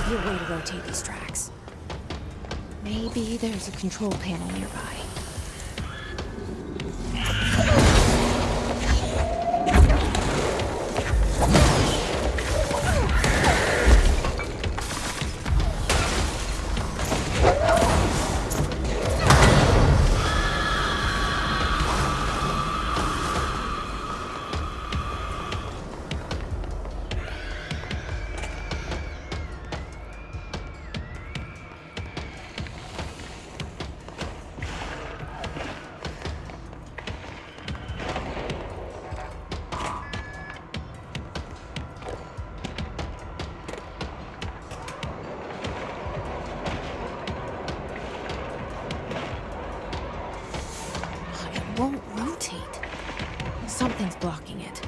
be a way to rotate these tracks. Maybe there's a control panel nearby. Won't rotate. Something's blocking it.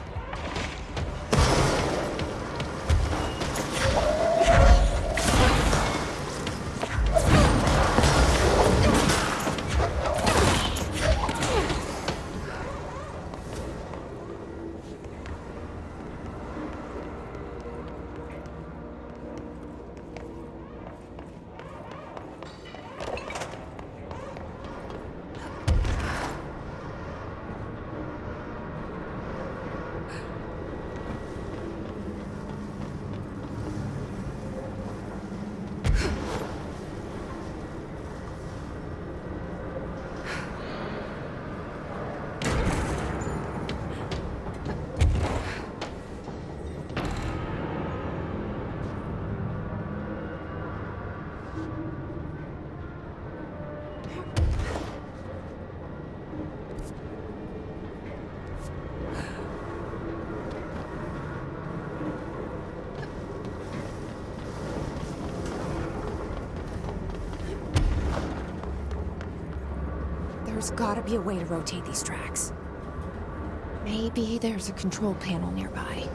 There's gotta be a way to rotate these tracks. Maybe there's a control panel nearby.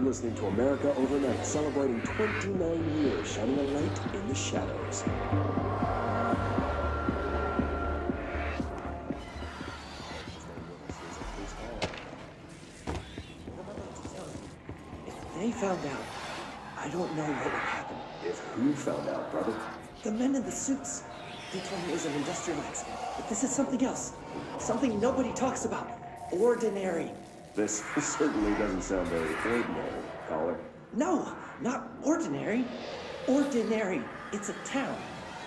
listening to America Overnight, celebrating 29 years, shining a light in the shadows. If they found out, I don't know what would happen. If who found out, brother? The men in the suits. They told me it was an industrial accident, but this is something else. Something nobody talks about. Ordinary. This certainly doesn't sound very ordinary, caller. No, not ordinary. Ordinary. It's a town.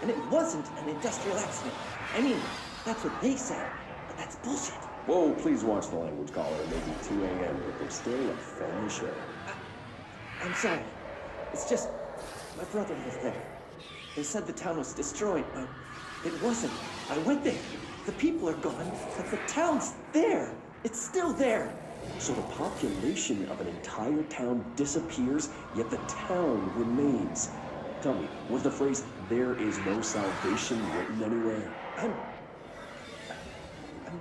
And it wasn't an industrial accident. I mean, that's what they said, but that's bullshit. Whoa, please watch the language, caller. It may be 2 a.m., but there's still a family show. I'm sorry. It's just, my brother lived there. They said the town was destroyed, but it wasn't. I went there. The people are gone, but the town's there. It's still there. So the population of an entire town disappears, yet the town remains. Tell me, was the phrase, "there is no salvation," written anywhere? I'm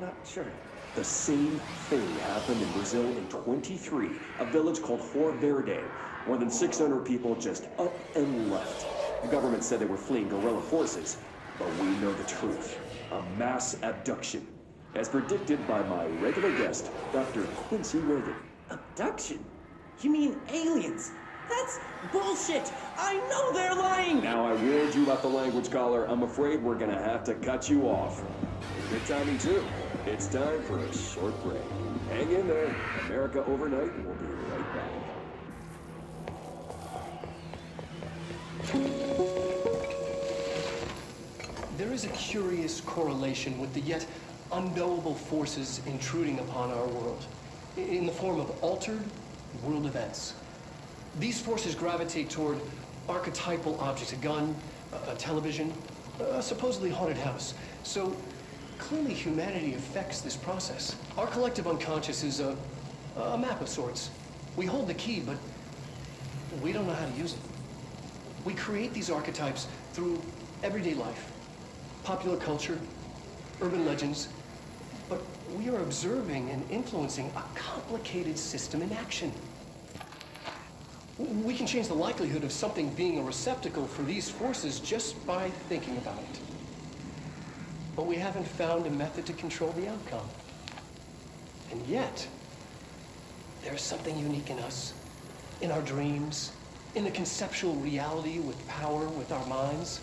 not sure. The same thing happened in Brazil in 23, a village called Rio Verde. More than 600 people just up and left. The government said they were fleeing guerrilla forces, but we know the truth. A mass abduction, as predicted by my regular guest, Dr. Quincy Reagan. Abduction? You mean aliens? That's bullshit! I know they're lying! Now I warned you about the language, caller. I'm afraid we're gonna have to cut you off. Good timing, too. It's time for a short break. Hang in there. America Overnight, and we'll be right back. There is a curious correlation with the yet unknowable forces intruding upon our world in the form of altered world events. These forces gravitate toward archetypal objects, a gun, a television, a supposedly haunted house. So clearly humanity affects this process. Our collective unconscious is a map of sorts. We hold the key, but we don't know how to use it. We create these archetypes through everyday life, popular culture, urban legends, but we are observing and influencing a complicated system in action. We can change the likelihood of something being a receptacle for these forces just by thinking about it. But we haven't found a method to control the outcome. And yet, there's something unique in us, in our dreams, in the conceptual reality with power with our minds.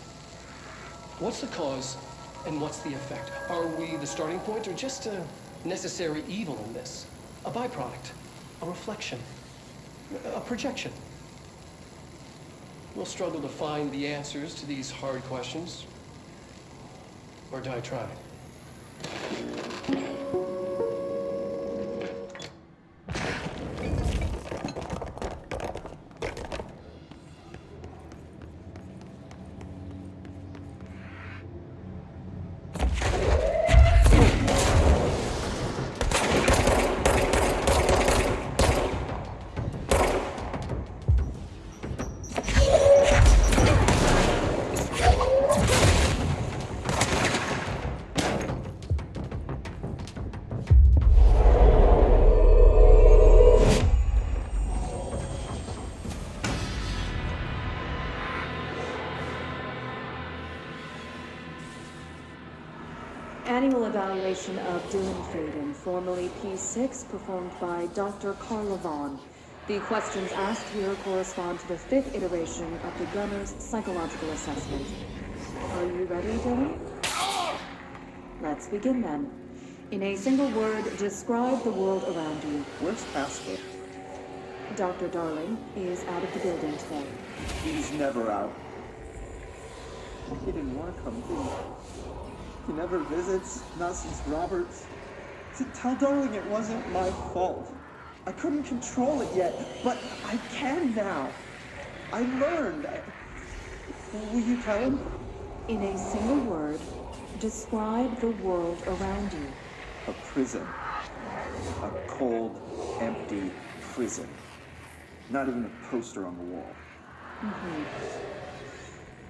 What's the cause and what's the effect? Are we the starting point or just a necessary evil in this? A byproduct, a reflection, a projection? We'll struggle to find the answers to these hard questions. Or do I try? Annual evaluation of Dylan Faden, formerly P6, performed by Dr. Carla Vaughn. The questions asked here correspond to the 5th iteration of the gunner's psychological assessment. Are you ready, Dylan? Let's begin then. In a single word, describe the world around you. Where's Asper? Dr. Darling is out of the building today. He's never out. He didn't want to come, did he? He never visits, not since Roberts. See, tell Darling it wasn't my fault. I couldn't control it yet, but I can now. I learned. Will you tell him? In a single word, describe the world around you. A prison. A cold, empty prison. Not even a poster on the wall.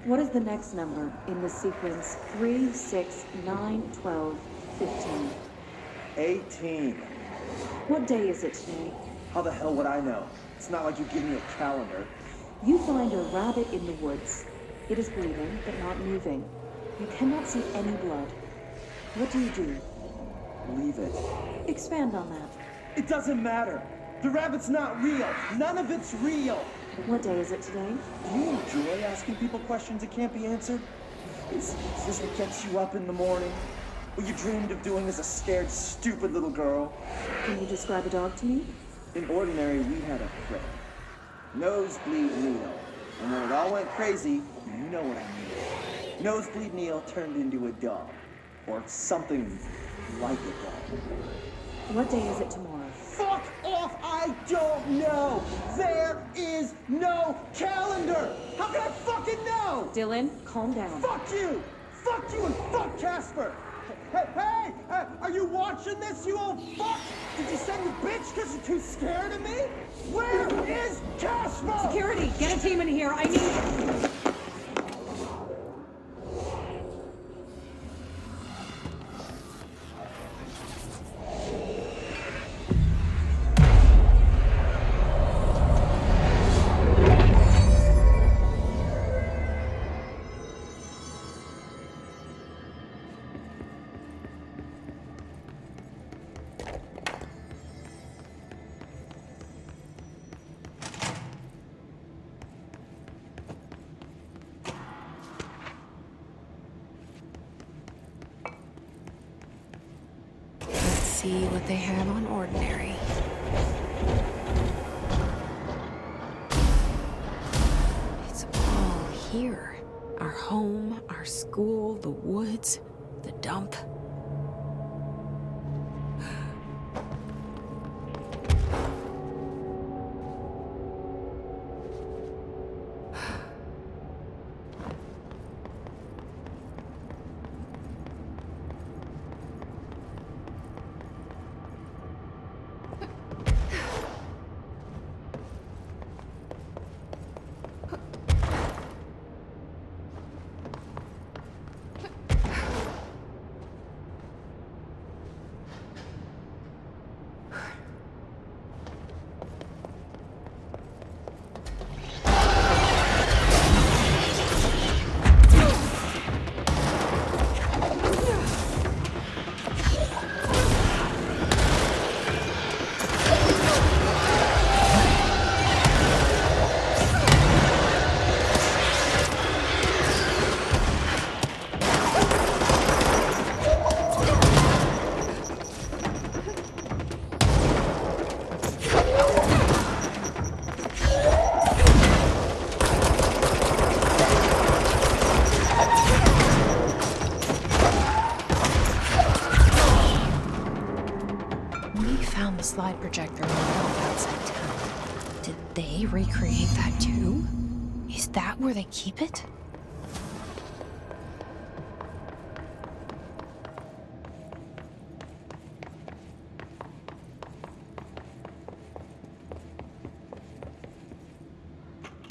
What is the next number in the sequence 3, 6, 9, 12, 15? 18. What day is it today? How the hell would I know? It's not like you give me a calendar. You find a rabbit in the woods. It is bleeding, but not moving. You cannot see any blood. What do you do? Leave it. Expand on that. It doesn't matter. The rabbit's not real. None of it's real. What day is it today? Do you enjoy asking people questions that can't be answered? Is this what gets you up in the morning? What you dreamed of doing as a scared, stupid little girl? Can you describe a dog to me? In ordinary, we had a friend. Nosebleed Neil. And when it all went crazy, you know what I mean. Nosebleed Neil turned into a dog. Or something like a dog. What day is it tomorrow? Fuck off! I don't know! There is no calendar! How can I fucking know? Dylan, calm down. Fuck you! Fuck you and fuck Casper! Hey! Are you watching this, you old fuck? Did you send your bitch because you're too scared of me? Where is Casper? Security, get a team in here. I need... See what they have on ordinary. It's all here. Our home, our school, the woods, the dump. Slide projector outside town. Did they recreate that too? Is that where they keep it?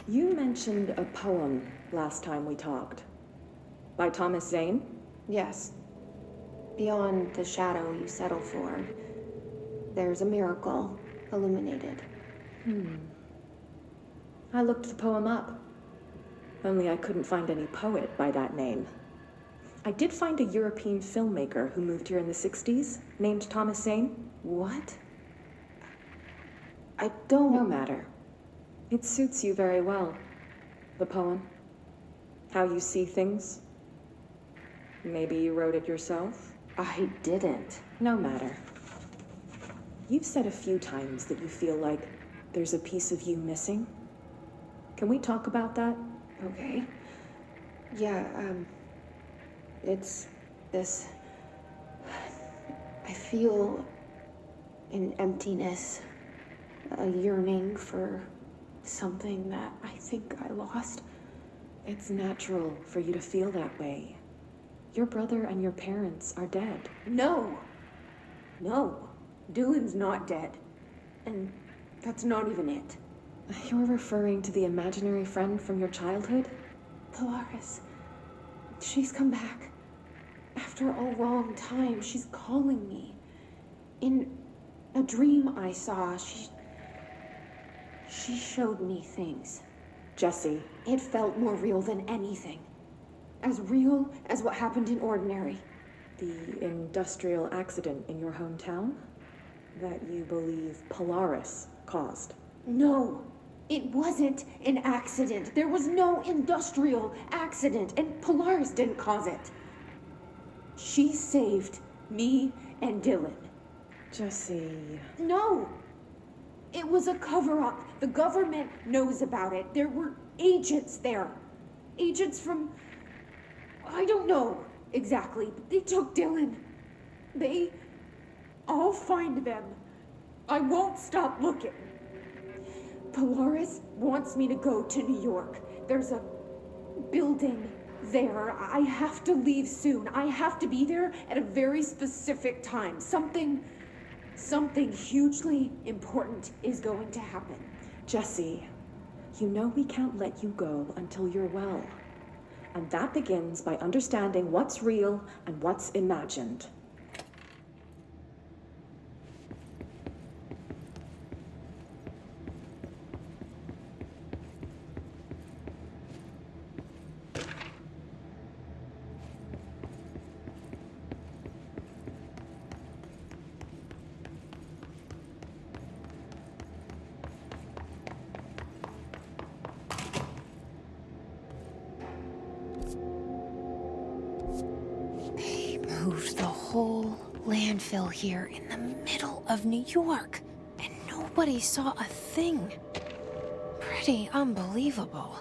You mentioned a poem last time we talked. By Thomas Zane? Yes. Beyond the shadow you settle for, there's a miracle illuminated. I looked the poem up. Only I couldn't find any poet by that name. I did find a European filmmaker who moved here in the 60s, named Thomas Zane. What? I don't... No matter. It suits you very well. The poem. How you see things. Maybe you wrote it yourself? I didn't. No matter. You've said a few times that you feel like there's a piece of you missing. Can we talk about that? Okay. Yeah, it's this... I feel an emptiness, a yearning for something that I think I lost. It's natural for you to feel that way. Your brother and your parents are dead. No! Dylan's not dead. And that's not even it. You're referring to the imaginary friend from your childhood? Polaris. She's come back. After a long time, she's calling me. In a dream I saw, She showed me things. Jesse, It felt more real than anything. As real as what happened in Ordinary. the industrial accident in your hometown that you believe Polaris caused. No, it wasn't an accident. There was no industrial accident, and Polaris didn't cause it. She saved me and Dylan. Jesse... No! It was a cover-up. The government knows about it. There were agents there. Agents from... I don't know exactly, but they took Dylan. I'll find them. I won't stop looking. Polaris wants me to go to New York. There's a building there. I have to leave soon. I have to be there at a very specific time. Something hugely important is going to happen. Jesse, you know we can't let you go until you're well. And that begins by understanding what's real and what's imagined. Moved the whole landfill here in the middle of New York, and nobody saw a thing. Pretty unbelievable.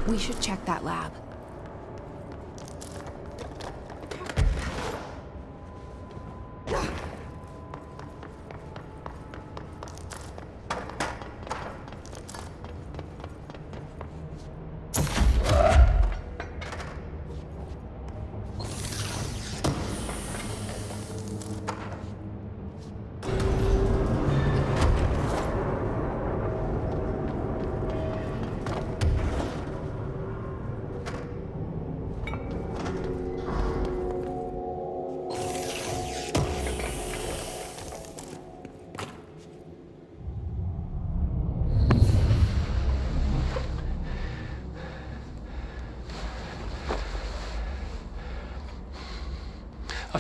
We should check that lab.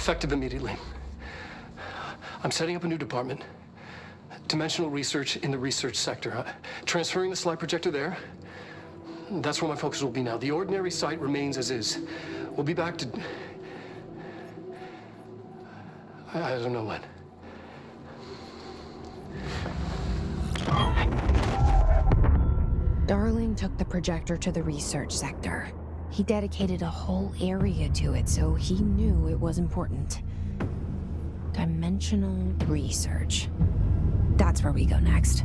Effective immediately. I'm setting up a new department. Dimensional research in the research sector. Transferring the slide projector there. That's where my focus will be now. The ordinary site remains as is. We'll be back to... I don't know when. Darling took the projector to the research sector. He dedicated a whole area to it, so he knew it was important. Dimensional research. That's where we go next.